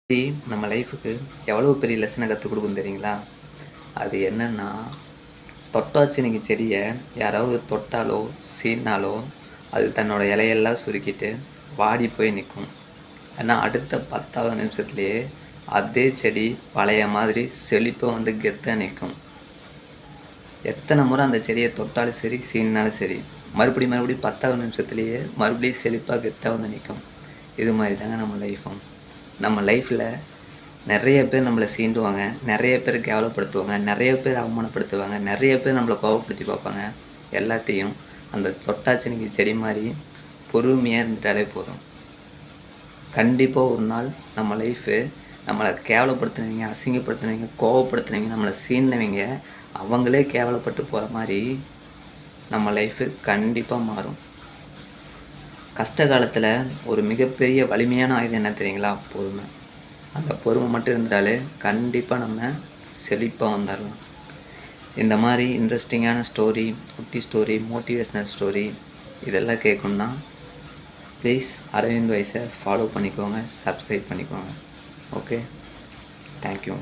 நம்ம லைஃபுக்கு எவ்வளோ பெரிய லெசனை கற்றுக் கொடுக்கும் தெரியுங்களா? அது என்னன்னா, தொட்டாச்சினிங்கி செடியை யாராவது தொட்டாலோ சீண்டினாலோ அது தன்னோட இலையெல்லாம் சுருக்கிட்டு வாடி போய் நிற்கும். ஏன்னா அடுத்த 10வது நிமிஷத்துலேயே அதே செடி பழைய மாதிரி செழிப்பாக வந்து கெத்தாக நிற்கும். எத்தனை முறை அந்த செடியை தொட்டாலும் சரி சீண்டினாலும் சரி மறுபடியும் 10வது நிமிஷத்துலேயே மறுபடியும் செழிப்பாக கெத்தாக வந்து நிற்கும். இது மாதிரி தாங்க நம்ம லைஃப்பும். நம்ம லைஃப்பில் நிறைய பேர் நம்மளை சீண்டுவாங்க, நிறைய பேர் கேவலப்படுத்துவாங்க, நிறைய பேர் அவமானப்படுத்துவாங்க, நிறைய பேர் நம்மளை கோபப்படுத்தி பார்ப்பாங்க. எல்லாத்தையும் அந்த தொட்டாச்சினிங்கி செடி மாதிரி பொறுமையாக இருந்துட்டாலே போதும். கண்டிப்பாக ஒரு நாள் நம்ம லைஃபு நம்மளை கேவலப்படுத்துனவங்க, அசிங்கப்படுத்துனவங்க, கோவப்படுத்துனவங்க, நம்மளை சீண்டினவங்க அவங்களே கேவலப்பட்டு போகிற மாதிரி நம்ம லைஃபு கண்டிப்பாக மாறும். கஷ்ட காலத்தில் ஒரு மிகப்பெரிய வலிமையான ஆயுதம் என்ன தெரியுங்களா? பொறுமை. அந்த பொறுமை மட்டும் இருந்தாலே கண்டிப்பாக நம்ம செழிப்பாக வந்துடலாம். இந்த மாதிரி இன்ட்ரெஸ்டிங்கான ஸ்டோரி, குட்டி ஸ்டோரி, மோட்டிவேஷ்னல் ஸ்டோரி இதெல்லாம் கேட்கணுன்னா ப்ளீஸ் அரவிந்த் வாய்ஸை ஃபாலோ பண்ணிக்கோங்க, சப்ஸ்கிரைப் பண்ணிக்கோங்க. Okay, thank you.